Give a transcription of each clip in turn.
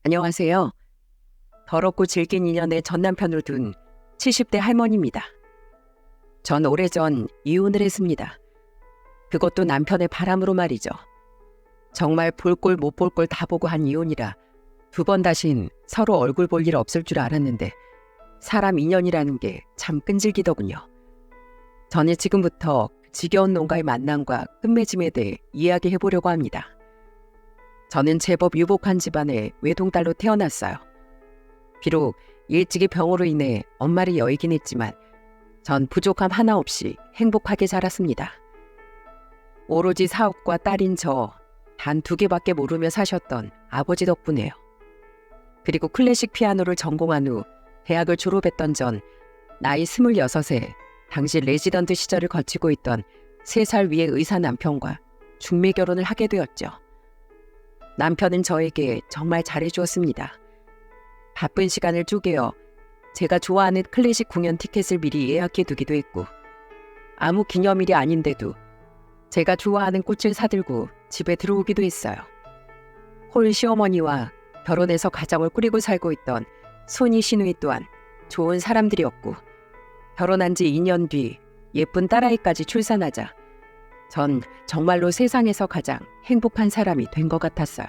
안녕하세요. 더럽고 질긴 인연의 전 남편을 둔 70대 할머니입니다. 전 오래전 이혼을 했습니다. 그것도 남편의 바람으로 말이죠. 정말 볼 꼴 못 볼 꼴 다 보고 한 이혼이라 두 번 다신 서로 얼굴 볼 일 없을 줄 알았는데 사람 인연이라는 게 참 끈질기더군요. 저는 지금부터 지겨운 농가의 만남과 끝맺음에 대해 이야기해보려고 합니다. 저는 제법 유복한 집안의 외동딸로 태어났어요. 비록 일찍이 병으로 인해 엄마를 여의긴 했지만 전 부족함 하나 없이 행복하게 자랐습니다. 오로지 사업과 딸인 저 단 2개밖에 모르며 사셨던 아버지 덕분에요. 그리고 클래식 피아노를 전공한 후 대학을 졸업했던 전 나이 26에 당시 레지던트 시절을 거치고 있던 3살 위의 의사 남편과 중매 결혼을 하게 되었죠. 남편은 저에게 정말 잘해주었습니다. 바쁜 시간을 쪼개어 제가 좋아하는 클래식 공연 티켓을 미리 예약해두기도 했고, 아무 기념일이 아닌데도 제가 좋아하는 꽃을 사들고 집에 들어오기도 했어요. 홀 시어머니와 결혼해서 가정을 꾸리고 살고 있던 손이 시누이 또한 좋은 사람들이었고, 결혼한 지 2년 뒤 예쁜 딸아이까지 출산하자 전 정말로 세상에서 가장 행복한 사람이 된 것 같았어요.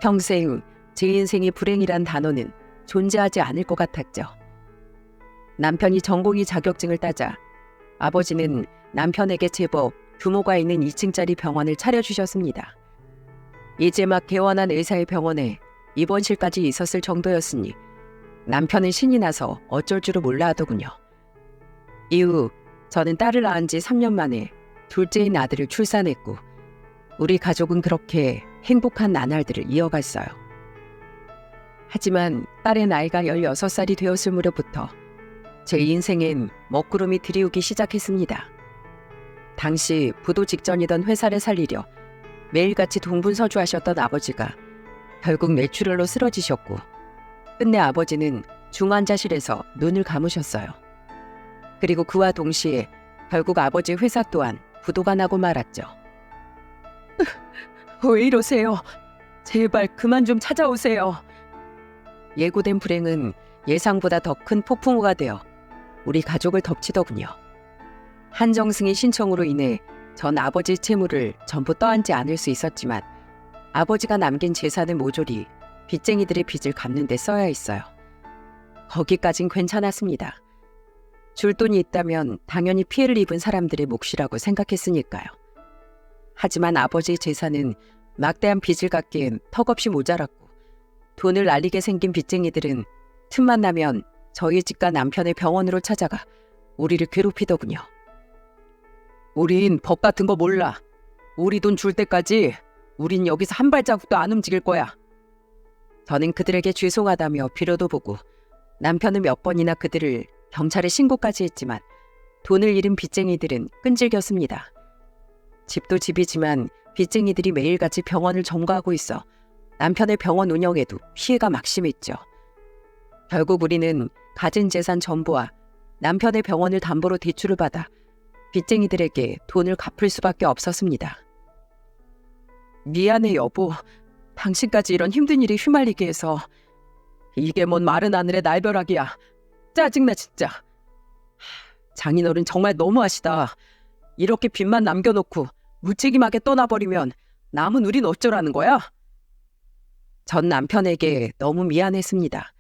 평생 제 인생이 불행이란 단어는 존재하지 않을 것 같았죠. 남편이 전공의 자격증을 따자 아버지는 남편에게 제법 규모가 있는 2층짜리 병원을 차려주셨습니다. 이제 막 개원한 의사의 병원에 입원실까지 있었을 정도였으니 남편은 신이 나서 어쩔 줄을 몰라 하더군요. 이후 저는 딸을 낳은 지 3년 만에 둘째인 아들을 출산했고, 우리 가족은 그렇게 행복한 나날들을 이어갔어요. 하지만 딸의 나이가 16살이 되었을 무렵부터 제 인생엔 먹구름이 들이우기 시작했습니다. 당시 부도 직전이던 회사를 살리려 매일같이 동분서주하셨던 아버지가 결국 뇌출혈로 쓰러지셨고, 끝내 아버지는 중환자실에서 눈을 감으셨어요. 그리고 그와 동시에 결국 아버지 회사 또한 부도가 나고 말았죠. 왜 이러세요? 제발 그만 좀 찾아오세요. 예고된 불행은 예상보다 더 큰 폭풍우가 되어 우리 가족을 덮치더군요. 한정승의 신청으로 인해 전 아버지 채무를 전부 떠안지 않을 수 있었지만 아버지가 남긴 재산은 모조리 빚쟁이들의 빚을 갚는 데 써야 했어요. 거기까진 괜찮았습니다. 줄 돈이 있다면 당연히 피해를 입은 사람들의 몫이라고 생각했으니까요. 하지만 아버지의 재산은 막대한 빚을 갚기엔 턱없이 모자랐고, 돈을 날리게 생긴 빚쟁이들은 틈만 나면 저희 집과 남편의 병원으로 찾아가 우리를 괴롭히더군요. 우린 법 같은 거 몰라. 우리 돈 줄 때까지 우린 여기서 한 발자국도 안 움직일 거야. 저는 그들에게 죄송하다며 빌어도 보고 남편은 몇 번이나 그들을 경찰에 신고까지 했지만 돈을 잃은 빚쟁이들은 끈질겼습니다. 집도 집이지만 빚쟁이들이 매일같이 병원을 점거하고 있어 남편의 병원 운영에도 피해가 막심했죠. 결국 우리는 가진 재산 전부와 남편의 병원을 담보로 대출을 받아 빚쟁이들에게 돈을 갚을 수밖에 없었습니다. 미안해 여보. 당신까지 이런 힘든 일에 휘말리게 해서. 이게 뭔 마른 하늘의 날벼락이야. 짜증나 진짜. 장인어른 정말 너무하시다. 이렇게 빚만 남겨놓고 무책임하게 떠나버리면 남은 우린 어쩌라는 거야? 전 남편에게 너무 미안했습니다.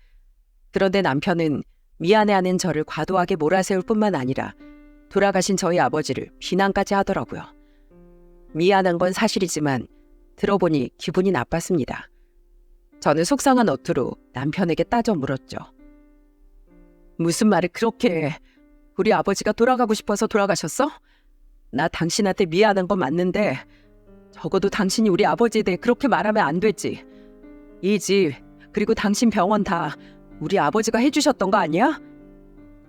그런데 남편은 미안해하는 저를 과도하게 몰아세울 뿐만 아니라 돌아가신 저희 아버지를 비난까지 하더라고요. 미안한 건 사실이지만 들어보니 기분이 나빴습니다. 저는 속상한 어투로 남편에게 따져 물었죠. 무슨 말을 그렇게 해? 우리 아버지가 돌아가고 싶어서 돌아가셨어? 나 당신한테 미안한 건 맞는데 적어도 당신이 우리 아버지에 대해 그렇게 말하면 안 되지. 이 집 그리고 당신 병원 다 우리 아버지가 해주셨던 거 아니야?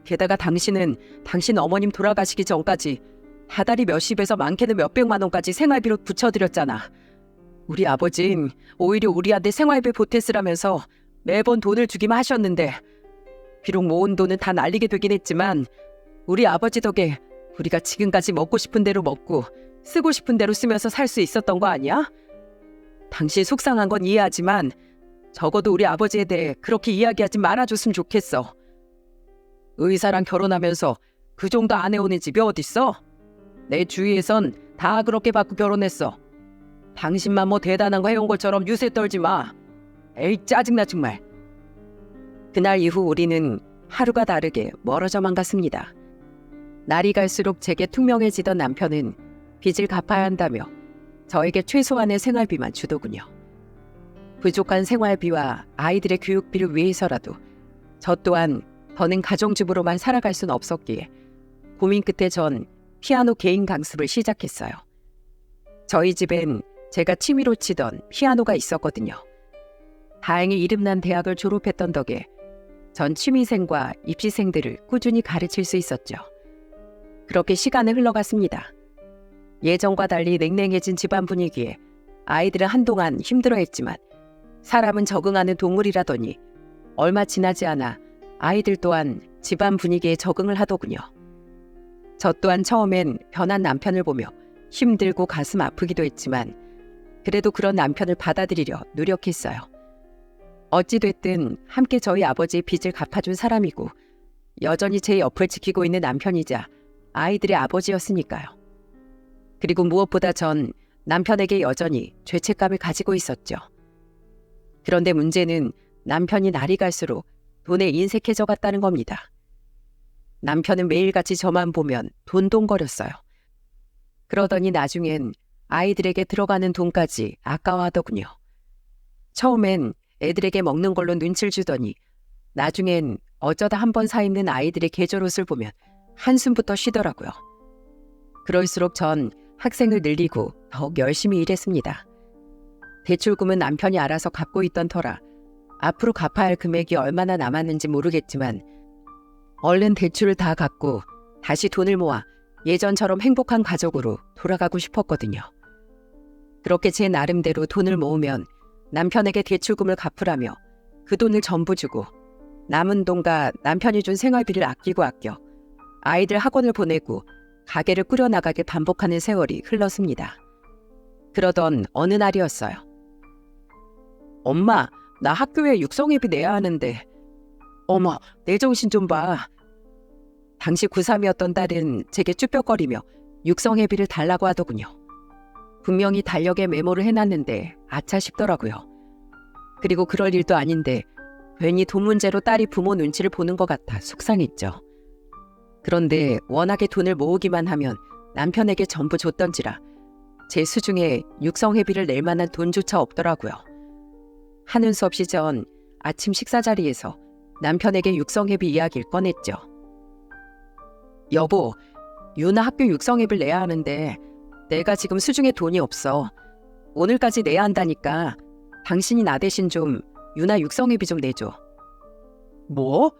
게다가 당신은 당신 어머님 돌아가시기 전까지 다달이 몇십에서 많게는 몇백만 원까지 생활비로 붙여드렸잖아. 우리 아버진 오히려 우리한테 생활비 보태쓰라면서 매번 돈을 주기만 하셨는데, 비록 모은 돈은 다 날리게 되긴 했지만 우리 아버지 덕에 우리가 지금까지 먹고 싶은 대로 먹고 쓰고 싶은 대로 쓰면서 살 수 있었던 거 아니야? 당신 속상한 건 이해하지만 적어도 우리 아버지에 대해 그렇게 이야기하지 말아줬으면 좋겠어. 의사랑 결혼하면서 그 정도 안 해오는 집이 어딨어? 내 주위에선 다 그렇게 받고 결혼했어. 당신만 뭐 대단한 거 해온 것처럼 유세 떨지 마. 에이, 짜증나 정말. 그날 이후 우리는 하루가 다르게 멀어져만 갔습니다. 날이 갈수록 제게 투명해지던 남편은 빚을 갚아야 한다며 저에게 최소한의 생활비만 주더군요. 부족한 생활비와 아이들의 교육비를 위해서라도 저 또한 더는 가정주부로만 살아갈 수는 없었기에 고민 끝에 전 피아노 개인 강습을 시작했어요. 저희 집엔 제가 취미로 치던 피아노가 있었거든요. 다행히 이름난 대학을 졸업했던 덕에 전 취미생과 입시생들을 꾸준히 가르칠 수 있었죠. 그렇게 시간은 흘러갔습니다. 예전과 달리 냉랭해진 집안 분위기에 아이들은 한동안 힘들어했지만 사람은 적응하는 동물이라더니 얼마 지나지 않아 아이들 또한 집안 분위기에 적응을 하더군요. 저 또한 처음엔 변한 남편을 보며 힘들고 가슴 아프기도 했지만 그래도 그런 남편을 받아들이려 노력했어요. 어찌됐든 함께 저희 아버지의 빚을 갚아준 사람이고 여전히 제 옆을 지키고 있는 남편이자 아이들의 아버지였으니까요. 그리고 무엇보다 전 남편에게 여전히 죄책감을 가지고 있었죠. 그런데 문제는 남편이 날이 갈수록 돈에 인색해져 갔다는 겁니다. 남편은 매일같이 저만 보면 돈돈거렸어요. 그러더니 나중엔 아이들에게 들어가는 돈까지 아까워하더군요. 처음엔 애들에게 먹는 걸로 눈치를 주더니 나중엔 어쩌다 한 번 사 입는 아이들의 계절옷을 보면 한숨부터 쉬더라고요. 그럴수록 전 학생을 늘리고 더욱 열심히 일했습니다. 대출금은 남편이 알아서 갚고 있던 터라 앞으로 갚아야 할 금액이 얼마나 남았는지 모르겠지만 얼른 대출을 다 갚고 다시 돈을 모아 예전처럼 행복한 가족으로 돌아가고 싶었거든요. 그렇게 제 나름대로 돈을 모으면 남편에게 대출금을 갚으라며 그 돈을 전부 주고 남은 돈과 남편이 준 생활비를 아끼고 아껴 아이들 학원을 보내고 가게를 꾸려나가길 반복하는 세월이 흘렀습니다. 그러던 어느 날이었어요. 엄마, 나 학교에 육성회비 내야 하는데. 어머, 내 정신 좀 봐. 당시 고3이었던 딸은 제게 쭈뼛거리며 육성회비를 달라고 하더군요. 분명히 달력에 메모를 해놨는데 아차 싶더라고요. 그리고 그럴 일도 아닌데 괜히 돈 문제로 딸이 부모 눈치를 보는 것 같아 속상했죠. 그런데 워낙에 돈을 모으기만 하면 남편에게 전부 줬던지라 제 수중에 육성회비를 낼 만한 돈조차 없더라고요. 하는 수 없이 전 아침 식사 자리에서 남편에게 육성회비 이야기를 꺼냈죠. 여보, 유나 학교 육성회비를 내야 하는데 내가 지금 수중에 돈이 없어. 오늘까지 내야 한다니까 당신이 나 대신 좀 유나 육성회비 좀 내줘. 뭐?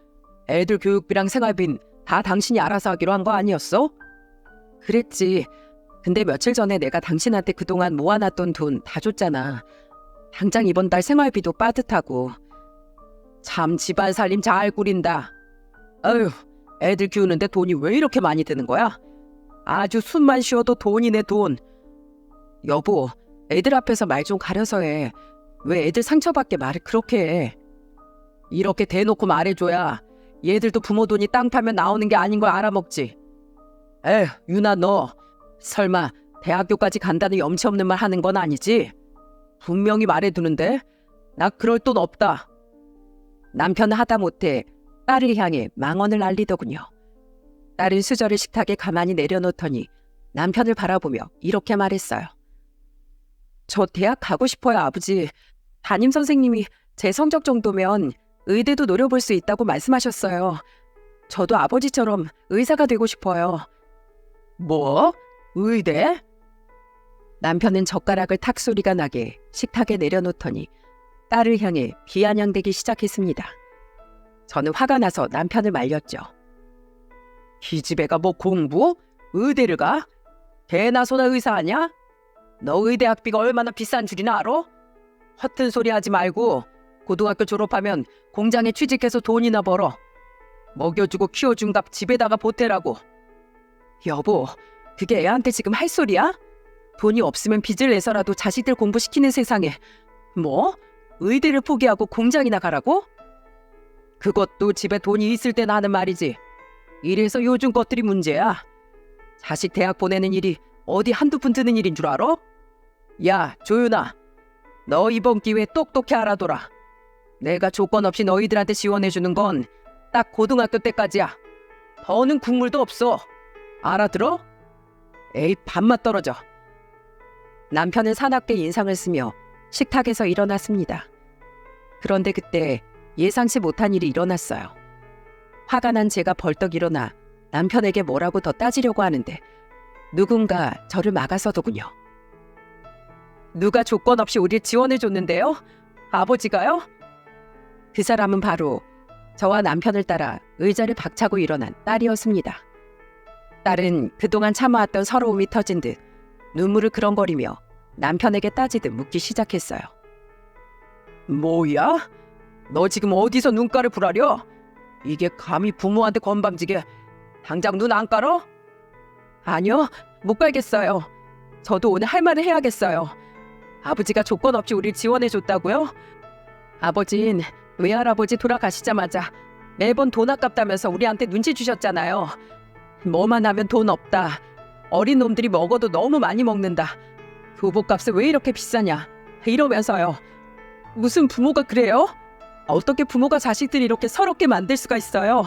애들 교육비랑 생활비는 다 당신이 알아서 하기로 한 거 아니었어? 그랬지. 근데 며칠 전에 내가 당신한테 그동안 모아놨던 돈 다 줬잖아. 당장 이번 달 생활비도 빠듯하고. 참 집안 살림 잘 꾸린다. 어휴, 애들 키우는데 돈이 왜 이렇게 많이 드는 거야? 아주 숨만 쉬어도 돈이네 돈. 여보, 애들 앞에서 말 좀 가려서 해. 왜 애들 상처받게 말을 그렇게 해. 이렇게 대놓고 말해줘야 얘들도 부모 돈이 땅 파면 나오는 게 아닌 걸 알아먹지. 에휴, 유나 너 설마 대학교까지 간다는 염치 없는 말 하는 건 아니지? 분명히 말해두는데 나 그럴 돈 없다. 남편은 하다못해 딸을 향해 망언을 날리더군요. 딸은 수저를 식탁에 가만히 내려놓더니 남편을 바라보며 이렇게 말했어요. 저 대학 가고 싶어요, 아버지. 담임선생님이 제 성적 정도면 의대도 노려볼 수 있다고 말씀하셨어요. 저도 아버지처럼 의사가 되고 싶어요. 뭐? 의대? 남편은 젓가락을 탁 소리가 나게 식탁에 내려놓더니 딸을 향해 비아냥대기 시작했습니다. 저는 화가 나서 남편을 말렸죠. 이 집애가 뭐 공부? 의대를 가? 개나 소나 의사 아냐? 너 의대 학비가 얼마나 비싼 줄이나 알아? 허튼 소리 하지 말고 고등학교 졸업하면 공장에 취직해서 돈이나 벌어. 먹여주고 키워준 값 집에다가 보태라고. 여보, 그게 애한테 지금 할 소리야? 돈이 없으면 빚을 내서라도 자식들 공부시키는 세상에. 뭐? 의대를 포기하고 공장이나 가라고? 그것도 집에 돈이 있을 때나 하는 말이지. 이래서 요즘 것들이 문제야. 자식 대학 보내는 일이 어디 한두 푼 드는 일인 줄 알아? 야, 조윤아. 너 이번 기회에 똑똑히 알아둬라. 내가 조건 없이 너희들한테 지원해주는 건 딱 고등학교 때까지야. 더는 국물도 없어. 알아들어? 에이, 밥맛 떨어져. 남편은 사납게 인상을 쓰며 식탁에서 일어났습니다. 그런데 그때 예상치 못한 일이 일어났어요. 화가 난 제가 벌떡 일어나 남편에게 뭐라고 더 따지려고 하는데 누군가 저를 막아서더군요. 누가 조건 없이 우리를 지원해줬는데요? 아버지가요? 그 사람은 바로 저와 남편을 따라 의자를 박차고 일어난 딸이었습니다. 딸은 그동안 참아왔던 서러움이 터진 듯 눈물을 그렁거리며 남편에게 따지듯 묻기 시작했어요. 뭐야? 너 지금 어디서 눈가를 부라려? 이게 감히 부모한테 건방지게 당장 눈 안 깔어? 아니요, 못 깔겠어요. 저도 오늘 할 말을 해야겠어요. 아버지가 조건 없이 우릴 지원해줬다고요? 아버진 외할아버지 돌아가시자마자 매번 돈 아깝다면서 우리한테 눈치 주셨잖아요. 뭐만 하면 돈 없다. 어린 놈들이 먹어도 너무 많이 먹는다. 교복값이 왜 이렇게 비싸냐. 이러면서요. 무슨 부모가 그래요? 어떻게 부모가 자식들이 이렇게 서럽게 만들 수가 있어요?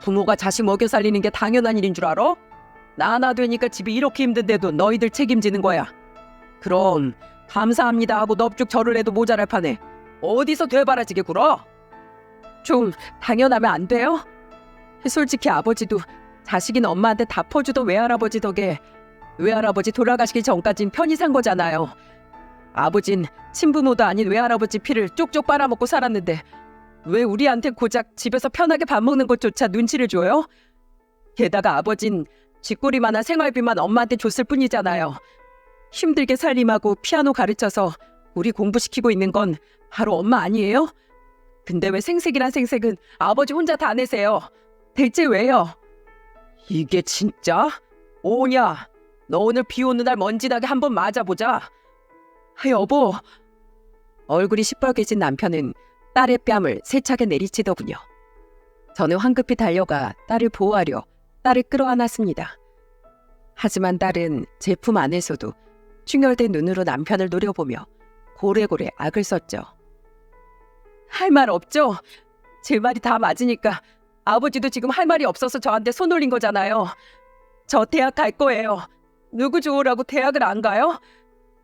부모가 자식 먹여 살리는 게 당연한 일인 줄 알아? 나 하나 되니까 집이 이렇게 힘든데도 너희들 책임지는 거야. 그럼 감사합니다 하고 넙죽 절을 해도 모자랄 판에 어디서 되바라지게 굴어? 좀 당연하면 안 돼요? 솔직히 아버지도 자식인 엄마한테 다 퍼주던 외할아버지 덕에 외할아버지 돌아가시기 전까진 편히 산 거잖아요. 아버진 친부모도 아닌 외할아버지 피를 쪽쪽 빨아먹고 살았는데 왜 우리한테 고작 집에서 편하게 밥 먹는 것조차 눈치를 줘요? 게다가 아버진 쥐꼬리만한 생활비만 엄마한테 줬을 뿐이잖아요. 힘들게 살림하고 피아노 가르쳐서 우리 공부시키고 있는 건 바로 엄마 아니에요? 근데 왜 생색이란 생색은 아버지 혼자 다 내세요? 대체 왜요? 이게 진짜? 오냐, 너 오늘 비 오는 날 먼지나게 한번 맞아보자. 여보. 얼굴이 시뻘개진 남편은 딸의 뺨을 세차게 내리치더군요. 저는 황급히 달려가 딸을 보호하려 딸을 끌어안았습니다. 하지만 딸은 제품 안에서도 충혈된 눈으로 남편을 노려보며 고래고래 악을 썼죠. 할 말 없죠? 제 말이 다 맞으니까 아버지도 지금 할 말이 없어서 저한테 손 올린 거잖아요. 저 대학 갈 거예요. 누구 좋으라고 대학을 안 가요?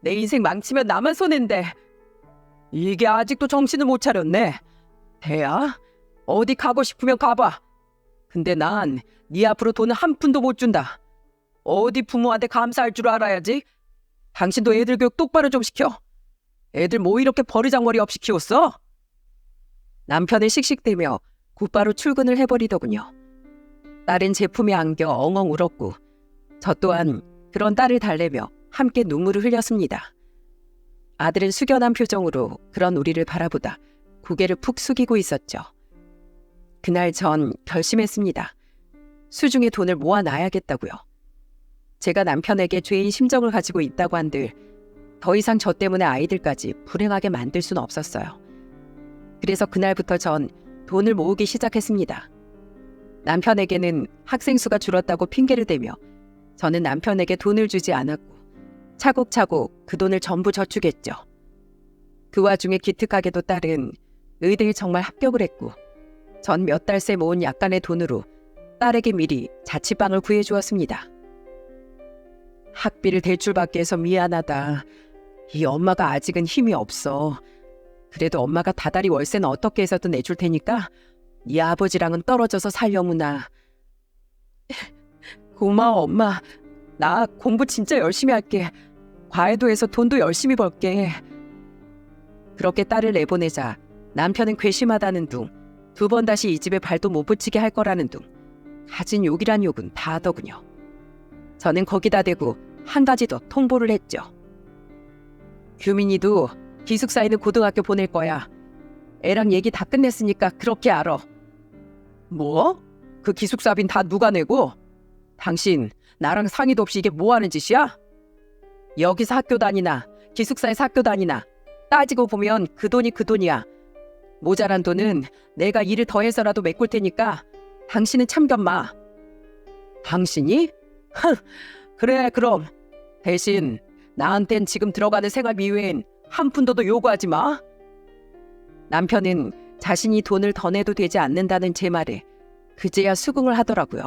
내 인생 망치면 나만 손해인데. 이게 아직도 정신을 못 차렸네. 대학? 어디 가고 싶으면 가봐. 근데 난 네 앞으로 돈을 한 푼도 못 준다. 어디 부모한테 감사할 줄 알아야지. 당신도 애들 교육 똑바로 좀 시켜. 애들 뭐 이렇게 버르장머리 없이 키웠어? 남편은 씩씩대며 곧바로 출근을 해버리더군요. 딸은 제품에 안겨 엉엉 울었고 저 또한 그런 딸을 달래며 함께 눈물을 흘렸습니다. 아들은 숙연한 표정으로 그런 우리를 바라보다 고개를 푹 숙이고 있었죠. 그날 전 결심했습니다. 수중에 돈을 모아놔야겠다고요. 제가 남편에게 죄인 심정을 가지고 있다고 한들 더 이상 저 때문에 아이들까지 불행하게 만들 수는 없었어요. 그래서 그날부터 전 돈을 모으기 시작했습니다. 남편에게는 학생 수가 줄었다고 핑계를 대며 저는 남편에게 돈을 주지 않았고 차곡차곡 그 돈을 전부 저축했죠. 그 와중에 기특하게도 딸은 의대에 정말 합격을 했고 전 몇 달 새 모은 약간의 돈으로 딸에게 미리 자취방을 구해주었습니다. 학비를 대출받게 해서 미안하다. 이 엄마가 아직은 힘이 없어. 그래도 엄마가 다달이 월세는 어떻게 해서든 내줄 테니까 네 아버지랑은 떨어져서 살려무나. 고마워 엄마. 나 공부 진짜 열심히 할게. 과외도 해서 돈도 열심히 벌게. 그렇게 딸을 내보내자 남편은 괘씸하다는 둥, 두 번 다시 이 집에 발도 못 붙이게 할 거라는 둥, 가진 욕이란 욕은 다 하더군요. 저는 거기다 대고 한 가지 더 통보를 했죠. 규민이도 기숙사에는 고등학교 보낼 거야. 애랑 얘기 다 끝냈으니까 그렇게 알아. 뭐? 그 기숙사비는 다 누가 내고? 당신 나랑 상의도 없이 이게 뭐 하는 짓이야? 여기서 학교 다니나 기숙사에서 학교 다니나 따지고 보면 그 돈이 그 돈이야. 모자란 돈은 내가 일을 더해서라도 메꿀 테니까 당신은 참견 마. 당신이? 그래 그럼. 대신 나한텐 지금 들어가는 생활비 이외엔 한 푼도 요구하지 마. 남편은 자신이 돈을 더 내도 되지 않는다는 제 말에 그제야 수긍을 하더라고요.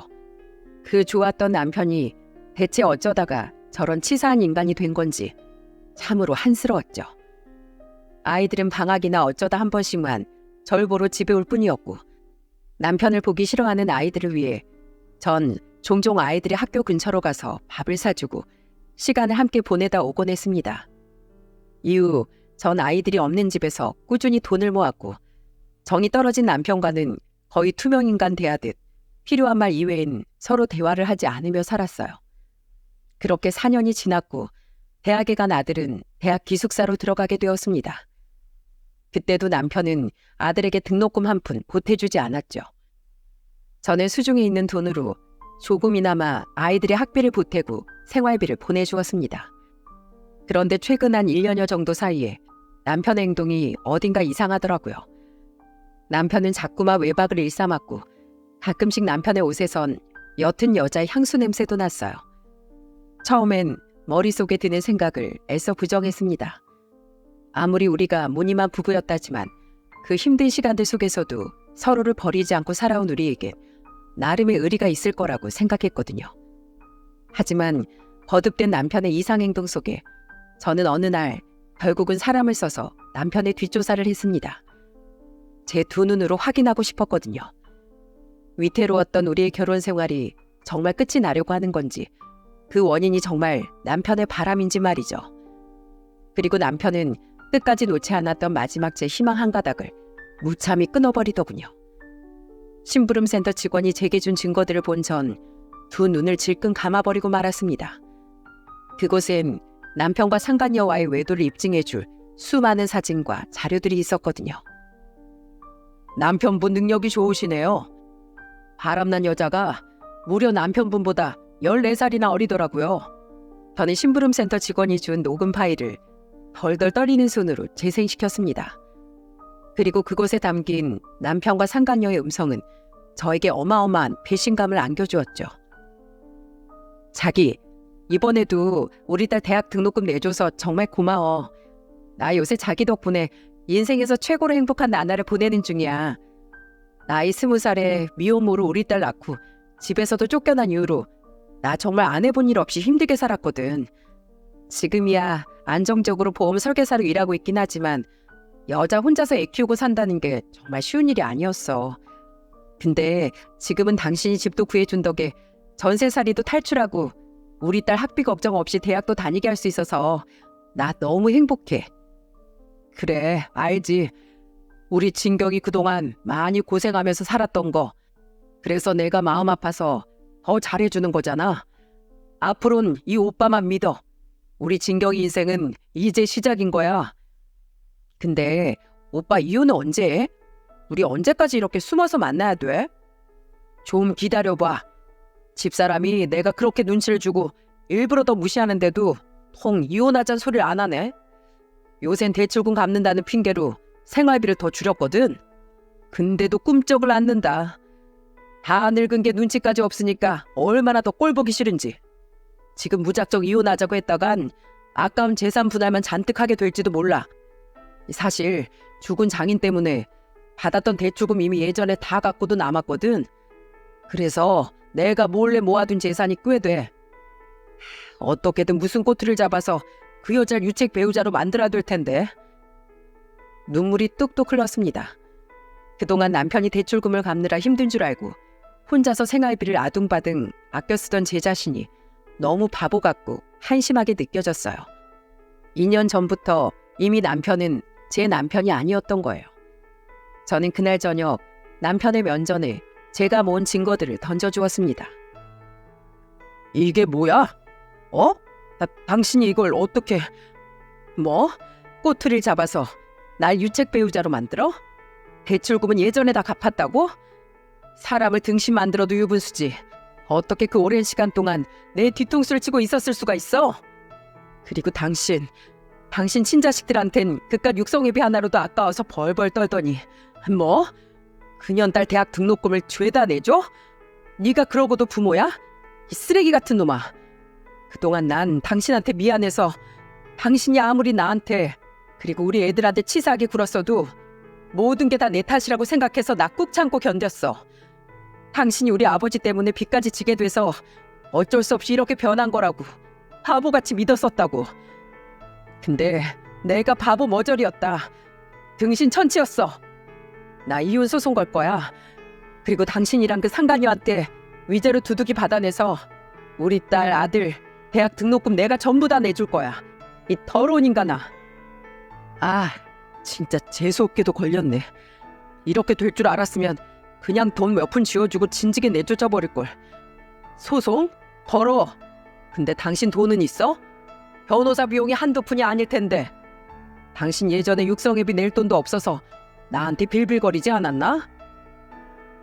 그 좋았던 남편이 대체 어쩌다가 저런 치사한 인간이 된 건지 참으로 한스러웠죠. 아이들은 방학이나 어쩌다 한 번씩만 절 보러 집에 올 뿐이었고, 남편을 보기 싫어하는 아이들을 위해 전 종종 아이들의 학교 근처로 가서 밥을 사주고 시간을 함께 보내다 오곤 했습니다. 이후 전 아이들이 없는 집에서 꾸준히 돈을 모았고, 정이 떨어진 남편과는 거의 투명인간 대하듯 필요한 말 이외엔 서로 대화를 하지 않으며 살았어요. 그렇게 4년이 지났고 대학에 간 아들은 대학 기숙사로 들어가게 되었습니다. 그때도 남편은 아들에게 등록금 한 푼 보태주지 않았죠. 저는 수중에 있는 돈으로 조금이나마 아이들의 학비를 보태고 생활비를 보내주었습니다. 그런데 최근 한 1년여 정도 사이에 남편의 행동이 어딘가 이상하더라고요. 남편은 자꾸만 외박을 일삼았고, 가끔씩 남편의 옷에선 옅은 여자의 향수 냄새도 났어요. 처음엔 머릿속에 드는 생각을 애써 부정했습니다. 아무리 우리가 무늬만 부부였다지만 그 힘든 시간들 속에서도 서로를 버리지 않고 살아온 우리에게 나름의 의리가 있을 거라고 생각했거든요. 하지만 거듭된 남편의 이상 행동 속에 저는 어느 날 결국은 사람을 써서 남편의 뒷조사를 했습니다. 제 두 눈으로 확인하고 싶었거든요. 위태로웠던 우리의 결혼 생활이 정말 끝이 나려고 하는 건지, 그 원인이 정말 남편의 바람인지 말이죠. 그리고 남편은 끝까지 놓지 않았던 마지막 제 희망 한 가닥을 무참히 끊어버리더군요. 심부름센터 직원이 제게 준 증거들을 본 전 두 눈을 질끈 감아버리고 말았습니다. 그곳엔 남편과 상간녀와의 외도를 입증해줄 수많은 사진과 자료들이 있었거든요. 남편분 능력이 좋으시네요. 바람난 여자가 무려 남편분보다 14살이나 어리더라고요. 저는 심부름센터 직원이 준 녹음 파일을 덜덜 떨리는 손으로 재생시켰습니다. 그리고 그곳에 담긴 남편과 상간녀의 음성은 저에게 어마어마한 배신감을 안겨주었죠. 자기, 이번에도 우리 딸 대학 등록금 내줘서 정말 고마워. 나 요새 자기 덕분에 인생에서 최고로 행복한 나날을 보내는 중이야. 나이 20살에 미혼모로 우리 딸 낳고 집에서도 쫓겨난 이후로 나 정말 안 해본 일 없이 힘들게 살았거든. 지금이야 안정적으로 보험 설계사로 일하고 있긴 하지만 여자 혼자서 애 키우고 산다는 게 정말 쉬운 일이 아니었어. 근데 지금은 당신이 집도 구해준 덕에 전세살이도 탈출하고 우리 딸 학비 걱정 없이 대학도 다니게 할 수 있어서 나 너무 행복해. 그래, 알지. 우리 진경이 그동안 많이 고생하면서 살았던 거. 그래서 내가 마음 아파서 더 잘해주는 거잖아. 앞으로는 이 오빠만 믿어. 우리 진경이 인생은 이제 시작인 거야. 근데 오빠 이혼은 언제 해? 우리 언제까지 이렇게 숨어서 만나야 돼? 좀 기다려봐. 집사람이 내가 그렇게 눈치를 주고 일부러 더 무시하는데도 통 이혼하자는 소리를 안 하네. 요샌 대출금 갚는다는 핑계로 생활비를 더 줄였거든. 근데도 꿈쩍을 않는다. 다 늙은 게 눈치까지 없으니까 얼마나 더 꼴보기 싫은지. 지금 무작정 이혼하자고 했다간 아까운 재산 분할만 잔뜩 하게 될지도 몰라. 사실 죽은 장인 때문에 받았던 대출금 이미 예전에 다 갖고도 남았거든. 그래서 내가 몰래 모아둔 재산이 꽤 돼. 어떻게든 무슨 꼬투리를 잡아서 그 여자를 유책 배우자로 만들어야 될 텐데. 눈물이 뚝뚝 흘렀습니다. 그동안 남편이 대출금을 갚느라 힘든 줄 알고 혼자서 생활비를 아둥바둥 아껴 쓰던 제 자신이 너무 바보 같고 한심하게 느껴졌어요. 2년 전부터 이미 남편은 제 남편이 아니었던 거예요. 저는 그날 저녁 남편의 면전에 제가 모은 증거들을 던져주었습니다. 이게 뭐야? 당신이 이걸 어떻게... 뭐? 꼬투리를 잡아서 날 유책 배우자로 만들어? 대출금은 예전에 다 갚았다고? 사람을 등신 만들어도 유분수지. 어떻게 그 오랜 시간 동안 내 뒤통수를 치고 있었을 수가 있어? 그리고 당신, 당신 친자식들한텐 그깟 육성회비 하나로도 아까워서 벌벌 떨더니 뭐? 그년 딸 대학 등록금을 죄다 내줘? 네가 그러고도 부모야? 이 쓰레기 같은 놈아. 그동안 난 당신한테 미안해서 당신이 아무리 나한테 그리고 우리 애들한테 치사하게 굴었어도 모든 게 다 내 탓이라고 생각해서 나 꾹 참고 견뎠어. 당신이 우리 아버지 때문에 빚까지 지게 돼서 어쩔 수 없이 이렇게 변한 거라고 바보같이 믿었었다고. 근데 내가 바보 머저리였다. 등신천치였어. 나 이혼 소송 걸 거야. 그리고 당신이랑 그 상간녀한테 위자료 두둑이 받아내서 우리 딸 아들 대학 등록금 내가 전부 다 내줄 거야. 이 더러운 인간아. 아, 진짜 재수없게도 걸렸네. 이렇게 될 줄 알았으면 그냥 돈 몇 푼 쥐어주고 진지게 내쫓아 버릴걸. 소송? 더러워. 근데 당신 돈은 있어? 변호사 비용이 한두 푼이 아닐 텐데. 당신 예전에 육성회비 낼 돈도 없어서 나한테 빌빌거리지 않았나?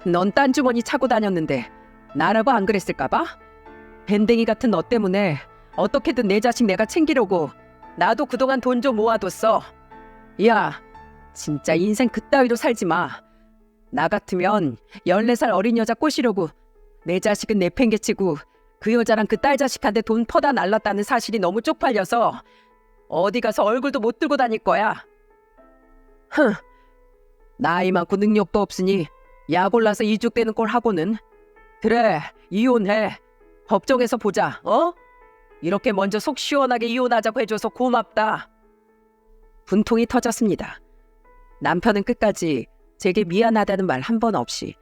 넌 딴 주머니 차고 다녔는데 나라고 안 그랬을까봐? 밴댕이 같은 너 때문에 어떻게든 내 자식 내가 챙기려고 나도 그동안 돈 좀 모아뒀어. 야, 진짜 인생 그따위로 살지 마. 나 같으면 14살 어린 여자 꼬시려고 내 자식은 내팽개치고 그 여자랑 그 딸 자식한테 돈 퍼다 날랐다는 사실이 너무 쪽팔려서 어디 가서 얼굴도 못 들고 다닐 거야. 흥, 나이 많고 능력도 없으니 약 올라서 이죽되는 꼴 하고는. 그래, 이혼해. 법정에서 보자, 어? 이렇게 먼저 속 시원하게 이혼하자고 해줘서 고맙다. 분통이 터졌습니다. 남편은 끝까지 제게 미안하다는 말 한 번 없이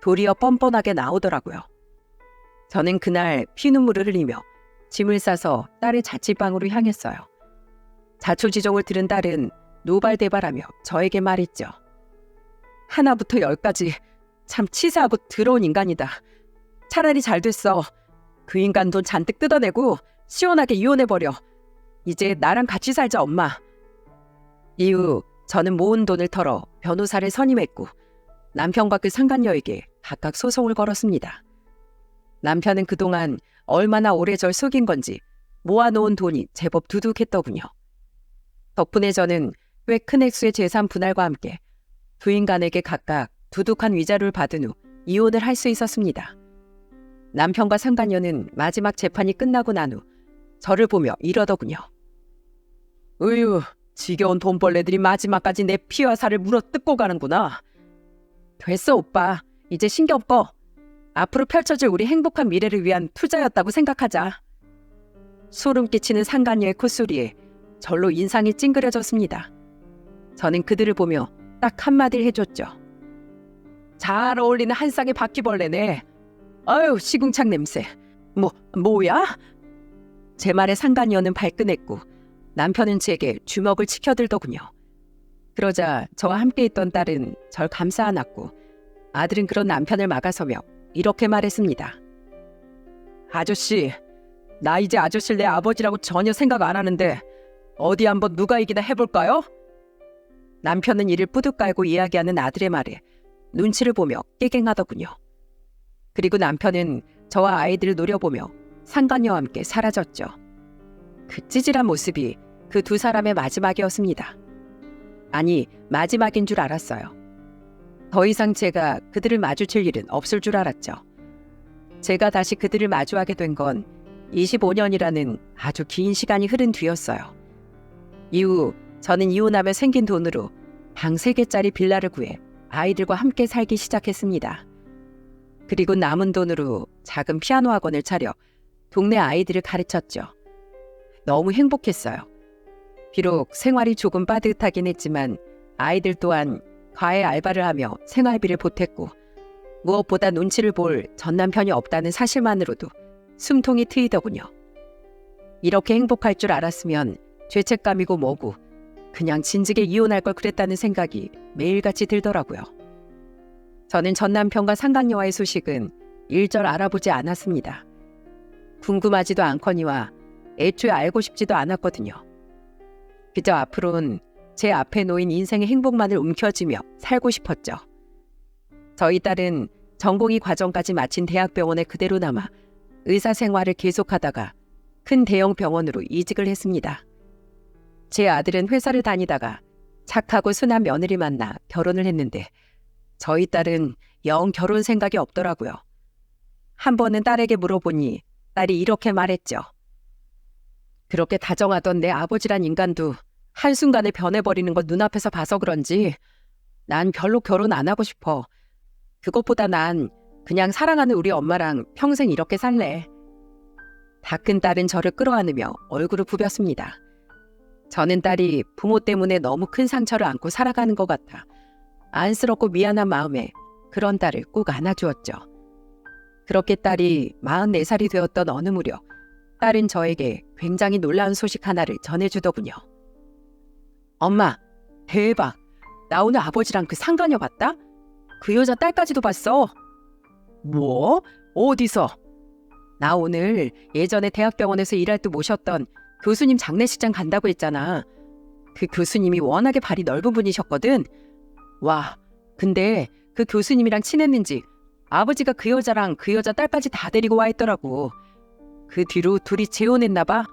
도리어 뻔뻔하게 나오더라고요. 저는 그날 피눈물을 흘리며 짐을 싸서 딸의 자취방으로 향했어요. 자초지종을 들은 딸은 노발대발하며 저에게 말했죠. 하나부터 열까지 참 치사하고 더러운 인간이다. 차라리 잘 됐어. 그 인간 돈 잔뜩 뜯어내고 시원하게 이혼해버려. 이제 나랑 같이 살자, 엄마. 이후 저는 모은 돈을 털어 변호사를 선임했고 남편과 그 상간녀에게 각각 소송을 걸었습니다. 남편은 그동안 얼마나 오래 절 속인 건지 모아놓은 돈이 제법 두둑했더군요. 덕분에 저는 꽤 큰 액수의 재산 분할과 함께 두 인간에게 각각 두둑한 위자료를 받은 후 이혼을 할 수 있었습니다. 남편과 상간녀는 마지막 재판이 끝나고 난 후 저를 보며 이러더군요. 으유, 지겨운 돈벌레들이 마지막까지 내 피와 살을 물어뜯고 가는구나. 됐어, 오빠. 이제 신경 꺼. 앞으로 펼쳐질 우리 행복한 미래를 위한 투자였다고 생각하자. 소름 끼치는 상간녀의 콧소리에 절로 인상이 찡그려졌습니다. 저는 그들을 보며 딱 한마디를 해줬죠. 잘 어울리는 한 쌍의 바퀴벌레네. 아유, 시궁창 냄새. 뭐야? 제 말에 상간녀는 발끈했고 남편은 제게 주먹을 치켜들더군요. 그러자 저와 함께 있던 딸은 절 감싸 안았고 아들은 그런 남편을 막아서며 이렇게 말했습니다. 아저씨, 나 이제 아저씨를 내 아버지라고 전혀 생각 안 하는데 어디 한번 누가 이기나 해볼까요? 남편은 이를 뿌듯 깔고 이야기하는 아들의 말에 눈치를 보며 깨갱하더군요. 그리고 남편은 저와 아이들을 노려보며 상간녀와 함께 사라졌죠. 그 찌질한 모습이 그 두 사람의 마지막이었습니다. 아니, 마지막인 줄 알았어요. 더 이상 제가 그들을 마주칠 일은 없을 줄 알았죠. 제가 다시 그들을 마주하게 된 건 25년이라는 아주 긴 시간이 흐른 뒤였어요. 이후 저는 이혼하며 생긴 돈으로 방 3개짜리 빌라를 구해 아이들과 함께 살기 시작했습니다. 그리고 남은 돈으로 작은 피아노 학원을 차려 동네 아이들을 가르쳤죠. 너무 행복했어요. 비록 생활이 조금 빠듯하긴 했지만 아이들 또한 과외 알바를 하며 생활비를 보탰고 무엇보다 눈치를 볼 전남편이 없다는 사실만으로도 숨통이 트이더군요. 이렇게 행복할 줄 알았으면 죄책감이고 뭐고 그냥 진즉에 이혼할 걸 그랬다는 생각이 매일같이 들더라고요. 저는 전남편과 상간녀와의 소식은 일절 알아보지 않았습니다. 궁금하지도 않거니와 애초에 알고 싶지도 않았거든요. 그저 앞으로는 제 앞에 놓인 인생의 행복만을 움켜쥐며 살고 싶었죠. 저희 딸은 전공의 과정까지 마친 대학병원에 그대로 남아 의사 생활을 계속하다가 큰 대형 병원으로 이직을 했습니다. 제 아들은 회사를 다니다가 착하고 순한 며느리 만나 결혼을 했는데 저희 딸은 영 결혼 생각이 없더라고요. 한 번은 딸에게 물어보니 딸이 이렇게 말했죠. 그렇게 다정하던 내 아버지란 인간도 한순간에 변해버리는 걸 눈앞에서 봐서 그런지 난 별로 결혼 안 하고 싶어. 그것보다 난 그냥 사랑하는 우리 엄마랑 평생 이렇게 살래. 다 큰 딸은 저를 끌어안으며 얼굴을 부볐습니다. 저는 딸이 부모 때문에 너무 큰 상처를 안고 살아가는 것 같아 안쓰럽고 미안한 마음에 그런 딸을 꼭 안아주었죠. 그렇게 딸이 44살이 되었던 어느 무렵 딸은 저에게 굉장히 놀라운 소식 하나를 전해주더군요. 엄마, 대박! 나 오늘 아버지랑 그 상간녀 봤다? 그 여자 딸까지도 봤어. 뭐? 어디서? 나 오늘 예전에 대학병원에서 일할 때 모셨던 교수님 장례식장 간다고 했잖아. 그 교수님이 워낙에 발이 넓은 분이셨거든. 와, 근데 그 교수님이랑 친했는지 아버지가 그 여자랑 그 여자 딸까지 다 데리고 와 있더라고. 그 뒤로 둘이 재혼했나 봐.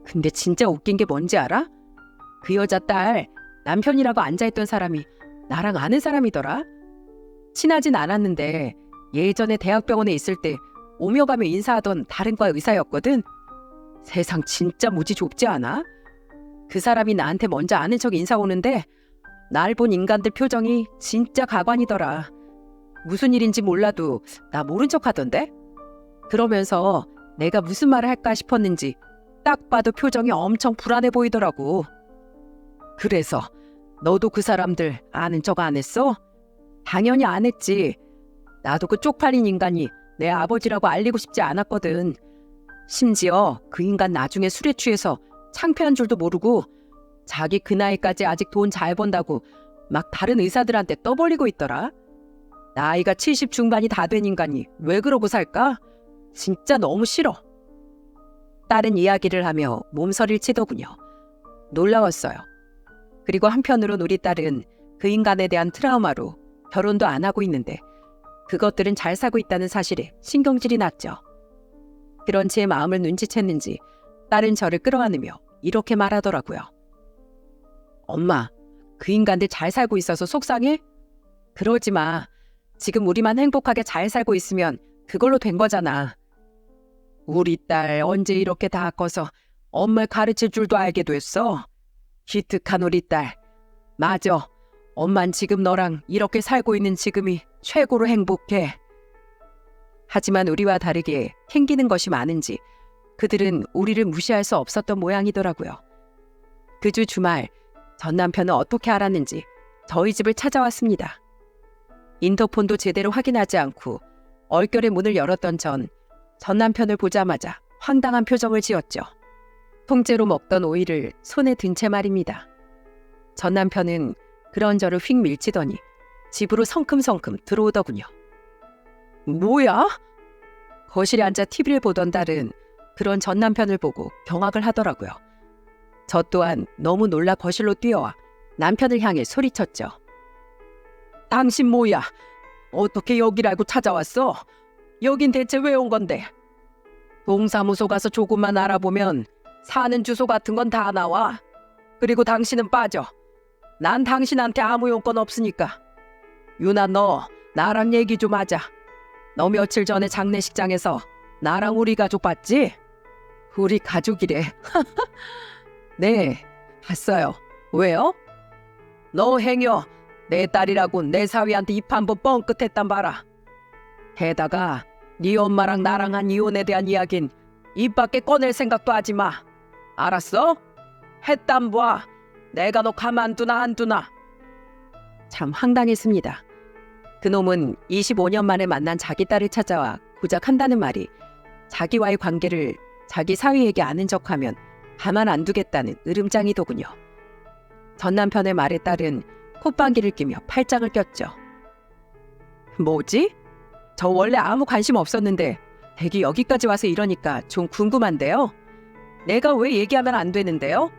근데 진짜 웃긴 게 뭔지 알아? 그 여자 딸 남편이라고 앉아있던 사람이 나랑 아는 사람이더라. 친하진 않았는데 예전에 대학병원에 있을 때 오며 가며 인사하던 다른 과 의사였거든. 세상 진짜 무지 좁지 않아? 그 사람이 나한테 먼저 아는 척 인사 오는데 날 본 인간들 표정이 진짜 가관이더라. 무슨 일인지 몰라도 나 모른 척 하던데? 그러면서 내가 무슨 말을 할까 싶었는지 딱 봐도 표정이 엄청 불안해 보이더라고. 그래서 너도 그 사람들 아는 척 안 했어? 당연히 안 했지. 나도 그 쪽팔린 인간이 내 아버지라고 알리고 싶지 않았거든. 심지어 그 인간 나중에 술에 취해서 창피한 줄도 모르고 자기 그 나이까지 아직 돈 잘 번다고 막 다른 의사들한테 떠벌리고 있더라. 나이가 70 중반이 다 된 인간이 왜 그러고 살까? 진짜 너무 싫어. 딸은 이야기를 하며 몸서리를 치더군요. 놀라웠어요. 그리고 한편으론 우리 딸은 그 인간에 대한 트라우마로 결혼도 안 하고 있는데 그것들은 잘 사고 있다는 사실에 신경질이 났죠. 그런 제 마음을 눈치챘는지 딸은 저를 끌어안으며 이렇게 말하더라고요. 엄마, 그 인간들 잘 살고 있어서 속상해? 그러지 마. 지금 우리만 행복하게 잘 살고 있으면 그걸로 된 거잖아. 우리 딸 언제 이렇게 다 커서 엄마를 가르칠 줄도 알게 됐어? 기특한 우리 딸. 맞아. 엄만 지금 너랑 이렇게 살고 있는 지금이 최고로 행복해. 하지만 우리와 다르게 캥기는 것이 많은지 그들은 우리를 무시할 수 없었던 모양이더라고요. 그 주 주말 전 남편은 어떻게 알았는지 저희 집을 찾아왔습니다. 인터폰도 제대로 확인하지 않고 얼결에 문을 열었던 전 남편을 보자마자 황당한 표정을 지었죠. 통째로 먹던 오이를 손에 든 채 말입니다. 전 남편은 그런 저를 휙 밀치더니 집으로 성큼성큼 들어오더군요. 뭐야? 거실에 앉아 TV를 보던 딸은 그런 전 남편을 보고 경악을 하더라고요. 저 또한 너무 놀라 거실로 뛰어와 남편을 향해 소리쳤죠. 당신 뭐야? 어떻게 여길 알고 찾아왔어? 여긴 대체 왜 온 건데? 동사무소 가서 조금만 알아보면 사는 주소 같은 건 다 나와. 그리고 당신은 빠져. 난 당신한테 아무 용건 없으니까. 유나, 너 나랑 얘기 좀 하자. 너 며칠 전에 장례식장에서 나랑 우리 가족 봤지? 우리 가족이래. 네, 봤어요. 왜요? 너 행여 내 딸이라고 내 사위한테 입 한번 뻥끗했단 봐라. 게다가 네 엄마랑 나랑 한 이혼에 대한 이야긴 입 밖에 꺼낼 생각도 하지 마. 알았어? 했단 봐. 내가 너 가만두나 안 두나. 참 황당했습니다. 그놈은 25년 만에 만난 자기 딸을 찾아와 고작 한다는 말이 자기와의 관계를 자기 사위에게 아는 척하면 가만 안 두겠다는 으름장이더군요. 전 남편의 말에 딸은 콧방귀를 끼며 팔짱을 꼈죠. 뭐지? 저 원래 아무 관심 없었는데 댁이 여기까지 와서 이러니까 좀 궁금한데요. 내가 왜 얘기하면 안 되는데요?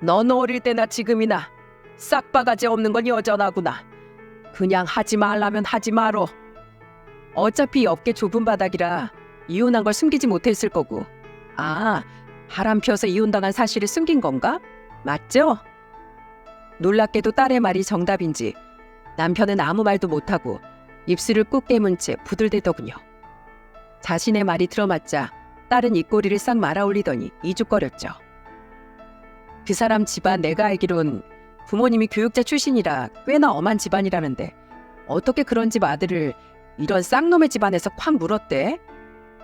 넌 어릴 때나 지금이나 싹바가지 없는 건 여전하구나. 그냥 하지 말라면 하지 마로. 어차피 옆게 좁은 바닥이라 이혼한 걸 숨기지 못했을 거고. 아, 바람 피워서 이혼당한 사실을 숨긴 건가? 맞죠? 놀랍게도 딸의 말이 정답인지 남편은 아무 말도 못하고 입술을 꾹 깨문 채 부들대더군요. 자신의 말이 들어맞자 딸은 입꼬리를 싹 말아올리더니 이죽거렸죠. 그 사람 집안 내가 알기론 부모님이 교육자 출신이라 꽤나 엄한 집안이라는데 어떻게 그런 집 아들을 이런 쌍놈의 집안에서 콱 물었대?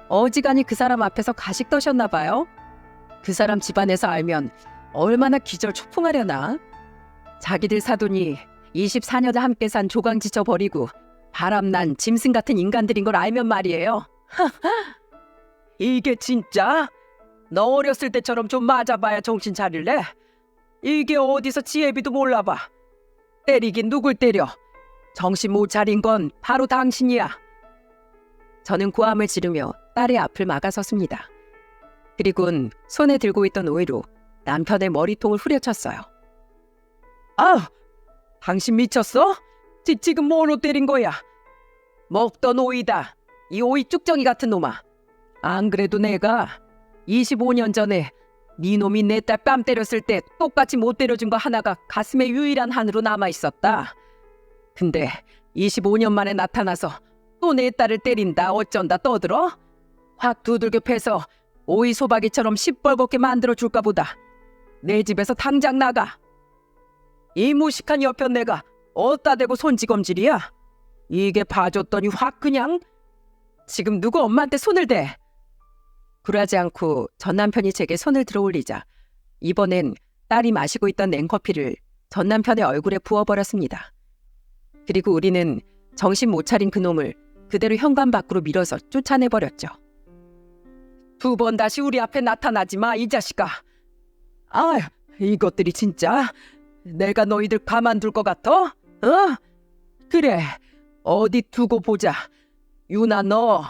어지간히 그 사람 앞에서 가식 떠셨나 봐요. 그 사람 집안에서 알면 얼마나 기절 초풍하려나. 자기들 사돈이 24년 함께 산 조강 지쳐버리고 바람난 짐승 같은 인간들인 걸 알면 말이에요. 이게 진짜? 너 어렸을 때처럼 좀 맞아봐야 정신 차릴래? 이게 어디서 지혜비도 몰라봐. 때리긴 누굴 때려. 정신 못 차린 건 바로 당신이야. 저는 고함을 지르며 딸의 앞을 막아섰습니다. 그리곤 손에 들고 있던 오이로 남편의 머리통을 후려쳤어요. 아! 당신 미쳤어? 지금 뭐로 때린 거야? 먹던 오이다. 이 오이 쭉정이 같은 놈아. 안 그래도 내가 25년 전에 네 놈이 내 딸 뺨 때렸을 때 똑같이 못 때려준 거 하나가 가슴에 유일한 한으로 남아있었다. 근데 25년 만에 나타나서 또 내 딸을 때린다 어쩐다 떠들어? 확 두들겨 패서 오이 소박이처럼 시뻘겋게 만들어줄까 보다. 내 집에서 당장 나가. 이 무식한 여편 내가 어디다 대고 손찌검질이야? 이게 봐줬더니 확 그냥. 지금 누구 엄마한테 손을 대? 굴하지 않고 전 남편이 제게 손을 들어올리자 이번엔 딸이 마시고 있던 냉커피를 전 남편의 얼굴에 부어버렸습니다. 그리고 우리는 정신 못 차린 그놈을 그대로 현관 밖으로 밀어서 쫓아내버렸죠. 2번 다시 우리 앞에 나타나지 마, 이 자식아. 아, 이것들이 진짜 내가 너희들 가만둘 것 같아? 어? 그래, 어디 두고 보자. 유나 너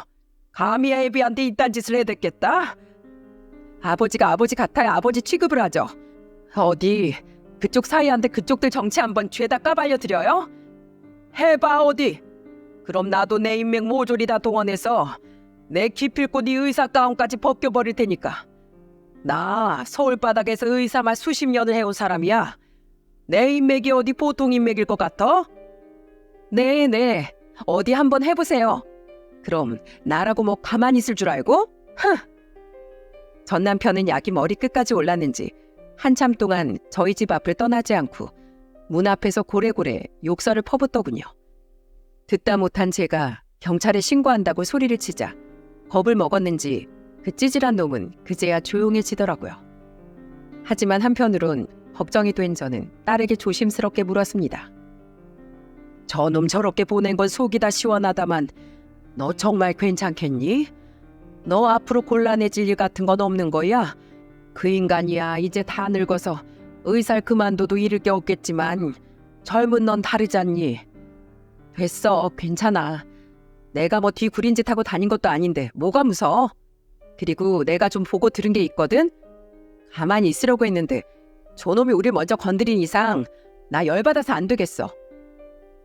감히 애비한테 이딴 짓을 해댔겠다? 아버지가 아버지 같아야 아버지 취급을 하죠. 어디 그쪽 사이한테 그쪽들 정치 한번 죄다 까발려드려요? 해봐 어디. 그럼 나도 내 인맥 모조리 다 동원해서 내 기필코 네 의사 가운까지 벗겨버릴 테니까. 나 서울바닥에서 의사만 수십 년을 해온 사람이야. 내 인맥이 어디 보통 인맥일 것 같아? 네, 어디 한번 해보세요. 그럼 나라고 뭐 가만히 있을 줄 알고? 전 남편은 약이 머리 끝까지 올랐는지 한참 동안 저희 집 앞을 떠나지 않고 문 앞에서 고래고래 욕설을 퍼붓더군요. 듣다 못한 제가 경찰에 신고한다고 소리를 치자 겁을 먹었는지 그 찌질한 놈은 그제야 조용해지더라고요. 하지만 한편으론 걱정이 된 저는 딸에게 조심스럽게 물었습니다. 저놈 저렇게 보낸 건 속이 다 시원하다만 너 정말 괜찮겠니? 너 앞으로 곤란해질 일 같은 건 없는 거야? 그 인간이야 이제 다 늙어서 의사를 그만둬도 잃을 게 없겠지만 젊은 넌 다르잖니. 됐어, 괜찮아. 내가 뭐 뒤구린 짓 하고 다닌 것도 아닌데 뭐가 무서워? 그리고 내가 좀 보고 들은 게 있거든? 가만히 있으려고 했는데 저놈이 우릴 먼저 건드린 이상 나 열받아서 안 되겠어.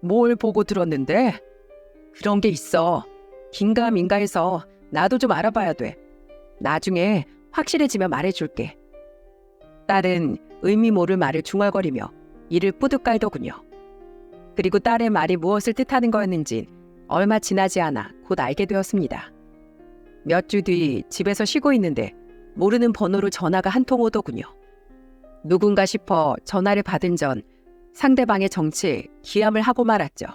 뭘 보고 들었는데? 그런 게 있어. 긴가민가 해서 나도 좀 알아봐야 돼. 나중에 확실해지면 말해줄게. 딸은 의미 모를 말을 중얼거리며 이를 뿌듯 깔더군요. 그리고 딸의 말이 무엇을 뜻하는 거였는지 얼마 지나지 않아 곧 알게 되었습니다. 몇 주 뒤 집에서 쉬고 있는데 모르는 번호로 전화가 한 통 오더군요. 누군가 싶어 전화를 받은 전 상대방의 정체에 기함을 하고 말았죠.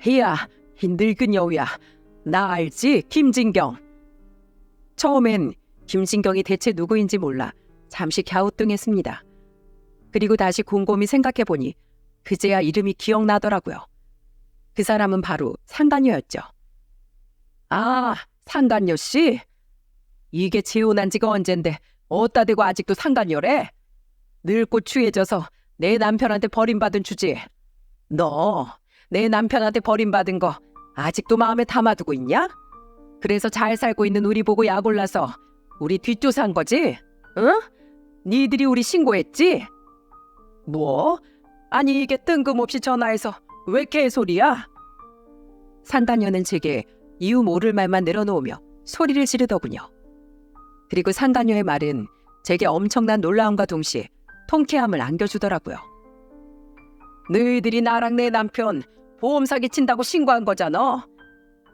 희야, 이 늙은 여우야. 나 알지? 김진경. 처음엔 김진경이 대체 누구인지 몰라 잠시 갸우뚱했습니다. 그리고 다시 곰곰이 생각해보니 그제야 이름이 기억나더라고요. 그 사람은 바로 상간녀였죠. 아, 상간녀 씨? 이게 재혼한 지가 언젠데 어따 대고 아직도 상간녀래? 늙고 취해져서 내 남편한테 버림받은 주제에 너 내 남편한테 버림받은 거 아직도 마음에 담아두고 있냐? 그래서 잘 살고 있는 우리 보고 약 올라서 우리 뒷조사한 거지? 응? 니들이 우리 신고했지? 뭐? 아니 이게 뜬금없이 전화해서 왜 개소리야? 상간녀는 제게 이유 모를 말만 늘어놓으며 소리를 지르더군요. 그리고 상간녀의 말은 제게 엄청난 놀라움과 동시에 통쾌함을 안겨주더라고요. 너희들이 나랑 내 남편 보험 사기 친다고 신고한 거잖아.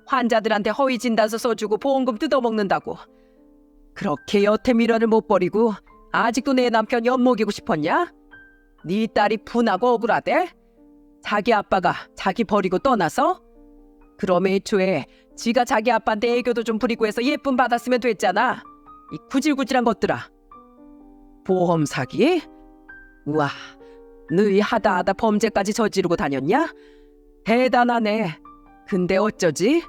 환자들한테 허위 진단서 써주고 보험금 뜯어먹는다고. 그렇게 여태 미련을 못 버리고 아직도 내 남편 엿먹이고 싶었냐? 네 딸이 분하고 억울하대? 자기 아빠가 자기 버리고 떠나서? 그럼 애초에 지가 자기 아빠한테 애교도 좀 부리고 해서 예쁨 받았으면 됐잖아. 이 구질구질한 것들아. 보험 사기? 우와, 너희 하다 범죄까지 저지르고 다녔냐? 대단하네. 근데 어쩌지?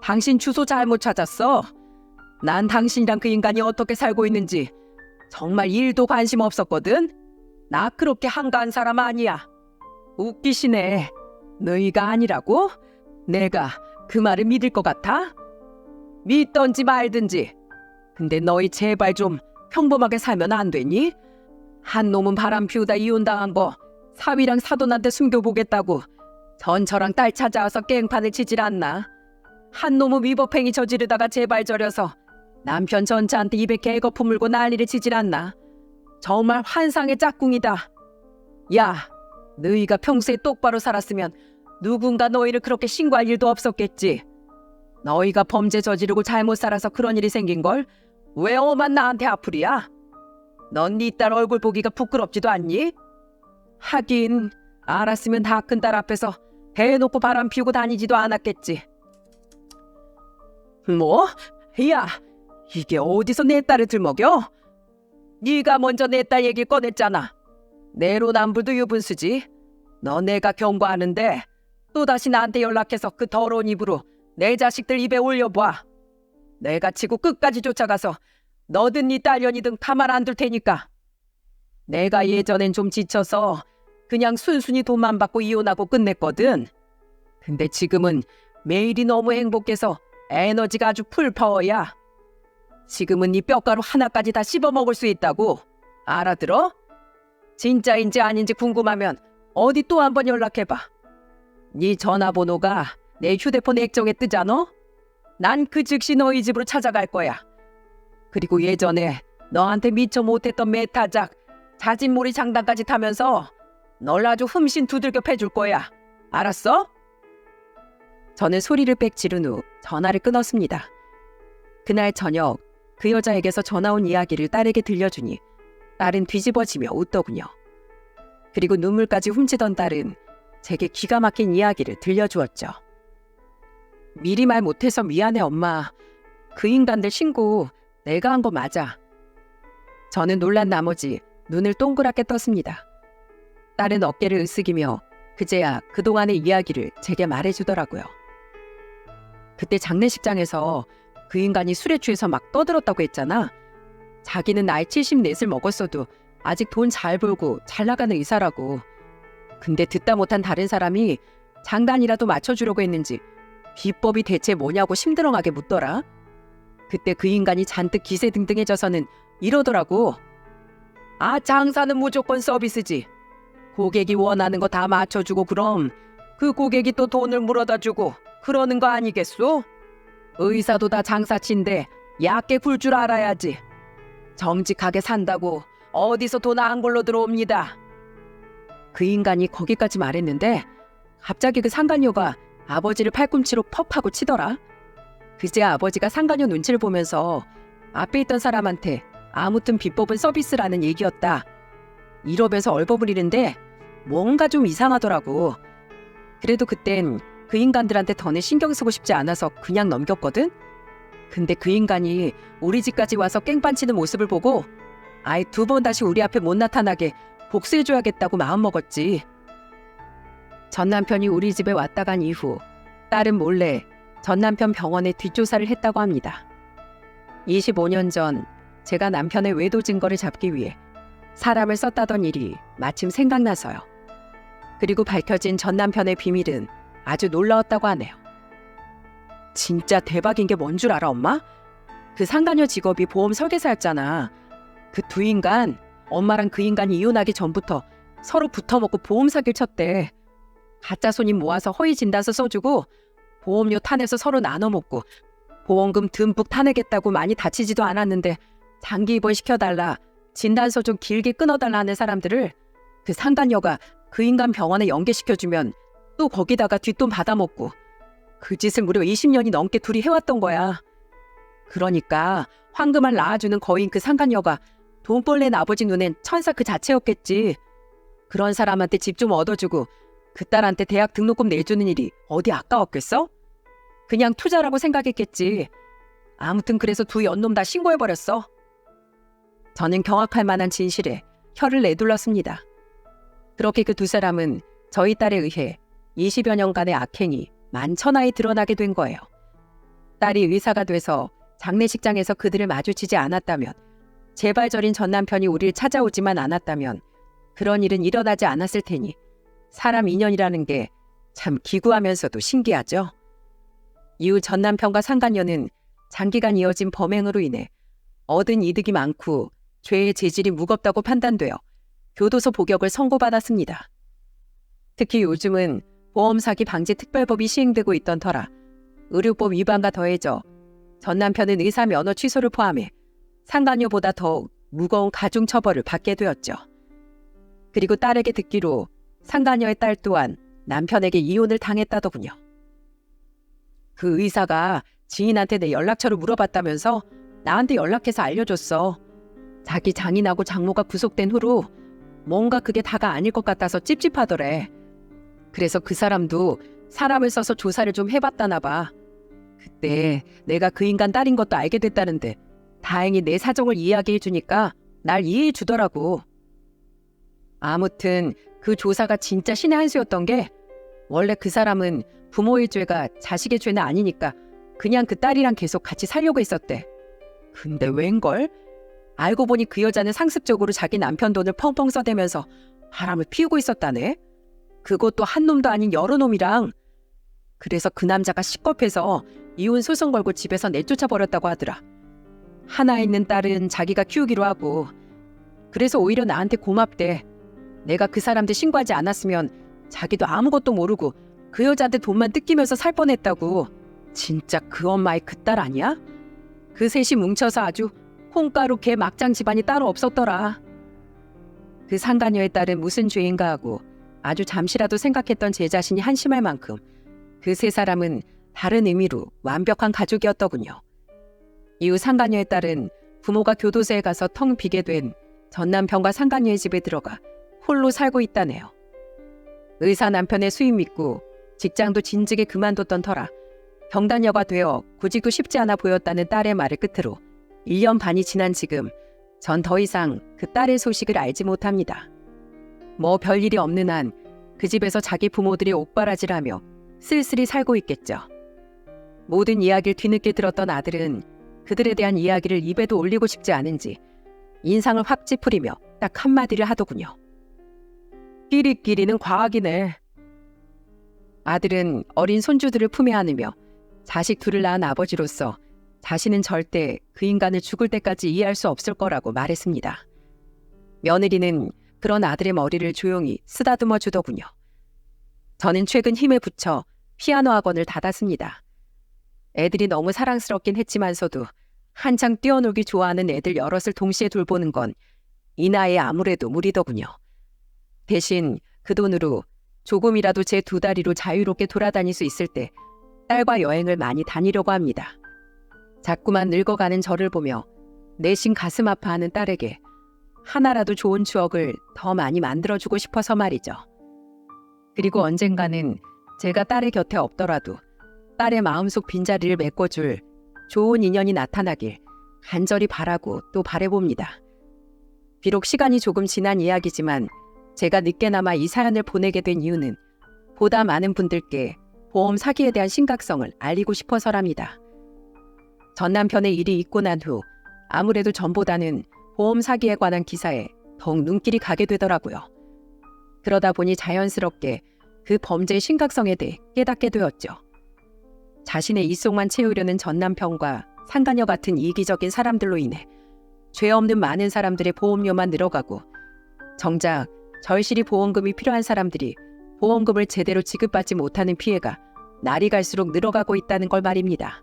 당신 주소 잘못 찾았어. 난 당신이랑 그 인간이 어떻게 살고 있는지 정말 1도 관심 없었거든. 나 그렇게 한가한 사람 아니야. 웃기시네. 너희가 아니라고? 내가 그 말을 믿을 것 같아? 믿던지 말든지. 근데 너희 제발 좀 평범하게 살면 안 되니? 한 놈은 바람 피우다 이혼당한 거 사위랑 사돈한테 숨겨보겠다고 전처랑 딸 찾아와서 깽판을 치질 않나? 한 놈은 위법행위 저지르다가 재발저려서 남편 전차한테 입에 개거 물고 난리를 치질 않나? 정말 환상의 짝꿍이다. 야, 너희가 평소에 똑바로 살았으면 누군가 너희를 그렇게 신고할 일도 없었겠지. 너희가 범죄 저지르고 잘못 살아서 그런 일이 생긴걸 왜 엄한 나한테 아프리야? 넌 네 딸 얼굴 보기가 부끄럽지도 않니? 하긴 알았으면 다 큰 딸 앞에서 대놓고 바람 피우고 다니지도 않았겠지. 뭐? 야, 이게 어디서 내 딸을 들먹여? 네가 먼저 내 딸 얘기를 꺼냈잖아. 내로남불도 유분수지. 너 내가 경고하는데 또다시 나한테 연락해서 그 더러운 입으로 내 자식들 입에 올려봐. 내가 치고 끝까지 쫓아가서 너든 네 딸년이든 가만 안 둘 테니까. 내가 예전엔 좀 지쳐서 그냥 순순히 돈만 받고 이혼하고 끝냈거든. 근데 지금은 매일이 너무 행복해서 에너지가 아주 풀파워야. 지금은 네 뼈가루 하나까지 다 씹어먹을 수 있다고. 알아들어? 진짜인지 아닌지 궁금하면 어디 또 한번 연락해봐. 네 전화번호가 내 휴대폰 액정에 뜨잖아? 난 그 즉시 너희 집으로 찾아갈 거야. 그리고 예전에 너한테 미처 못했던 메타작, 자진몰이 장단까지 타면서 널 아주 흠씬 두들겨 패줄 거야. 알았어? 저는 소리를 빽 지른 후 전화를 끊었습니다. 그날 저녁 그 여자에게서 전화 온 이야기를 딸에게 들려주니 딸은 뒤집어지며 웃더군요. 그리고 눈물까지 훔치던 딸은 제게 기가 막힌 이야기를 들려주었죠. 미리 말 못해서 미안해 엄마. 그 인간들 신고 내가 한 거 맞아. 저는 놀란 나머지 눈을 동그랗게 떴습니다. 딸은 어깨를 으쓱이며 그제야 그동안의 이야기를 제게 말해주더라고요. 그때 장례식장에서 그 인간이 술에 취해서 막 떠들었다고 했잖아. 자기는 나이 74을 먹었어도 아직 돈 잘 벌고 잘 나가는 의사라고. 근데 듣다 못한 다른 사람이 장단이라도 맞춰주려고 했는지 비법이 대체 뭐냐고 심드렁하게 묻더라. 그때 그 인간이 잔뜩 기세등등해져서는 이러더라고. 아, 장사는 무조건 서비스지. 고객이 원하는 거 다 맞춰주고 그럼 그 고객이 또 돈을 물어다 주고 그러는 거 아니겠소? 의사도 다 장사치인데 얕게 굴 줄 알아야지. 정직하게 산다고 어디서 돈 안 굴러 들어옵니다. 그 인간이 거기까지 말했는데 갑자기 그 상간녀가 아버지를 팔꿈치로 퍽하고 치더라. 그제 아버지가 상간녀 눈치를 보면서 앞에 있던 사람한테 아무튼 비법은 서비스라는 얘기였다. 이러면서 얼버무리는데 뭔가 좀 이상하더라고. 그래도 그땐 그 인간들한테 더는 신경 쓰고 싶지 않아서 그냥 넘겼거든. 근데 그 인간이 우리 집까지 와서 깽판치는 모습을 보고 아이 2번 다시 우리 앞에 못 나타나게 복수해줘야겠다고 마음먹었지. 전 남편이 우리 집에 왔다 간 이후 딸은 몰래 전 남편 병원에 뒷조사를 했다고 합니다. 25년 전 제가 남편의 외도 증거를 잡기 위해 사람을 썼다던 일이 마침 생각나서요. 그리고 밝혀진 전 남편의 비밀은 아주 놀라웠다고 하네요. 진짜 대박인 게 뭔 줄 알아, 엄마? 그 상간녀 직업이 보험 설계사였잖아. 그 2인간, 엄마랑 그 인간이 이혼하기 전부터 서로 붙어먹고 보험 사기를 쳤대. 가짜 손님 모아서 허위 진단서 써주고 보험료 타내서 서로 나눠먹고 보험금 듬뿍 타내겠다고 많이 다치지도 않았는데 장기 입원 시켜달라 진단서 좀 길게 끊어달라 하는 사람들을 그 상간녀가 그 인간 병원에 연계시켜주면 또 거기다가 뒷돈 받아먹고 그 짓을 무려 20년이 넘게 둘이 해왔던 거야. 그러니까 황금알 낳아주는 거인 그 상간녀가 돈벌레 아버지 눈엔 천사 그 자체였겠지. 그런 사람한테 집 좀 얻어주고 그 딸한테 대학 등록금 내주는 일이 어디 아까웠겠어? 그냥 투자라고 생각했겠지. 아무튼 그래서 두 연놈 다 신고해버렸어. 저는 경악할 만한 진실에 혀를 내둘렀습니다. 그렇게 그 두 사람은 저희 딸에 의해 20여 년간의 악행이 만천하에 드러나게 된 거예요. 딸이 의사가 돼서 장례식장에서 그들을 마주치지 않았다면, 제발 저린 전 남편이 우리를 찾아오지만 않았다면 그런 일은 일어나지 않았을 테니 사람 인연이라는 게 참 기구하면서도 신기하죠. 이후 전 남편과 상간녀는 장기간 이어진 범행으로 인해 얻은 이득이 많고 죄의 재질이 무겁다고 판단되어 교도소 복역을 선고받았습니다. 특히 요즘은 보험사기 방지 특별법이 시행되고 있던 터라 의료법 위반과 더해져 전 남편은 의사 면허 취소를 포함해 상간녀보다 더욱 무거운 가중처벌을 받게 되었죠. 그리고 딸에게 듣기로 상간녀의 딸 또한 남편에게 이혼을 당했다더군요. 그 의사가 지인한테 내 연락처를 물어봤다면서 나한테 연락해서 알려줬어. 자기 장인하고 장모가 구속된 후로 뭔가 그게 다가 아닐 것 같아서 찝찝하더래. 그래서 그 사람도 사람을 써서 조사를 좀 해봤다나 봐. 그때 내가 그 인간 딸인 것도 알게 됐다는데 다행히 내 사정을 이야기해 주니까 날 이해해 주더라고. 아무튼 그 조사가 진짜 신의 한 수였던 게, 원래 그 사람은 부모의 죄가 자식의 죄는 아니니까 그냥 그 딸이랑 계속 같이 살려고 했었대. 근데 웬걸? 알고 보니 그 여자는 상습적으로 자기 남편 돈을 펑펑 써대면서 바람을 피우고 있었다네. 그것도 한 놈도 아닌 여러 놈이랑. 그래서 그 남자가 시겁해서 이혼 소송 걸고 집에서 내쫓아 버렸다고 하더라. 하나 있는 딸은 자기가 키우기로 하고, 그래서 오히려 나한테 고맙대. 내가 그 사람들 신고하지 않았으면 자기도 아무것도 모르고 그 여자한테 돈만 뜯기면서 살 뻔했다고. 진짜 그 엄마의 그 딸 아니야? 그 셋이 뭉쳐서 아주 콩가루 개 막장 집안이 따로 없었더라. 그 상간녀의 딸은 무슨 죄인가 하고 아주 잠시라도 생각했던 제 자신이 한심할 만큼 그 세 사람은 다른 의미로 완벽한 가족이었더군요. 이후 상간녀의 딸은 부모가 교도소에 가서 텅 비게 된 전 남편과 상간녀의 집에 들어가 홀로 살고 있다네요. 의사 남편의 수입 믿고 직장도 진즉에 그만뒀던 터라 병단녀가 되어 구직도 쉽지 않아 보였다는 딸의 말을 끝으로 1년 반이 지난 지금 전 더 이상 그 딸의 소식을 알지 못합니다. 뭐 별일이 없는 한 그 집에서 자기 부모들이 옥바라지라며 쓸쓸히 살고 있겠죠. 모든 이야기를 뒤늦게 들었던 아들은 그들에 대한 이야기를 입에도 올리고 싶지 않은지 인상을 확 찌푸리며 딱 한마디를 하더군요. 끼리끼리는 과학이네. 아들은 어린 손주들을 품에 안으며 자식 둘을 낳은 아버지로서 자신은 절대 그 인간을 죽을 때까지 이해할 수 없을 거라고 말했습니다. 며느리는 그런 아들의 머리를 조용히 쓰다듬어 주더군요. 저는 최근 힘에 부쳐 피아노 학원을 닫았습니다. 애들이 너무 사랑스럽긴 했지만서도 한창 뛰어놀기 좋아하는 애들 여럿을 동시에 돌보는 건 이 나이에 아무래도 무리더군요. 대신 그 돈으로 조금이라도 제 두 다리로 자유롭게 돌아다닐 수 있을 때 딸과 여행을 많이 다니려고 합니다. 자꾸만 늙어가는 저를 보며 내심 가슴 아파하는 딸에게 하나라도 좋은 추억을 더 많이 만들어주고 싶어서 말이죠. 그리고 언젠가는 제가 딸의 곁에 없더라도 딸의 마음속 빈자리를 메꿔줄 좋은 인연이 나타나길 간절히 바라고 또 바라봅니다. 비록 시간이 조금 지난 이야기지만 제가 늦게나마 이 사연을 보내게 된 이유는 보다 많은 분들께 보험 사기에 대한 심각성을 알리고 싶어서랍니다. 전 남편의 일이 있고 난 후 아무래도 전보다는 보험 사기에 관한 기사에 더욱 눈길이 가게 되더라고요. 그러다 보니 자연스럽게 그 범죄의 심각성에 대해 깨닫게 되었죠. 자신의 이속만 채우려는 전 남편과 상간녀 같은 이기적인 사람들로 인해 죄 없는 많은 사람들의 보험료만 늘어가고 정작 절실히 보험금이 필요한 사람들이 보험금을 제대로 지급받지 못하는 피해가 날이 갈수록 늘어가고 있다는 걸 말입니다.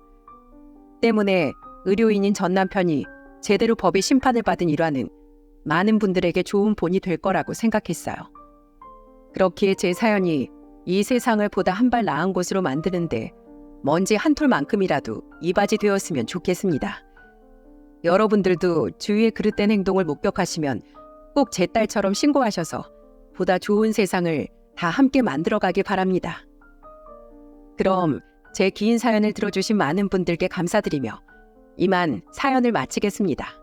때문에 의료인인 전 남편이 제대로 법의 심판을 받은 일화는 많은 분들에게 좋은 본이 될 거라고 생각했어요. 그렇기에 제 사연이 이 세상을 보다 한 발 나은 곳으로 만드는데 먼지 한 톨만큼이라도 이바지 되었으면 좋겠습니다. 여러분들도 주위의 그릇된 행동을 목격하시면 꼭 제 딸처럼 신고하셔서 보다 좋은 세상을 다 함께 만들어가길 바랍니다. 그럼 제 긴 사연을 들어주신 많은 분들께 감사드리며 이만 사연을 마치겠습니다.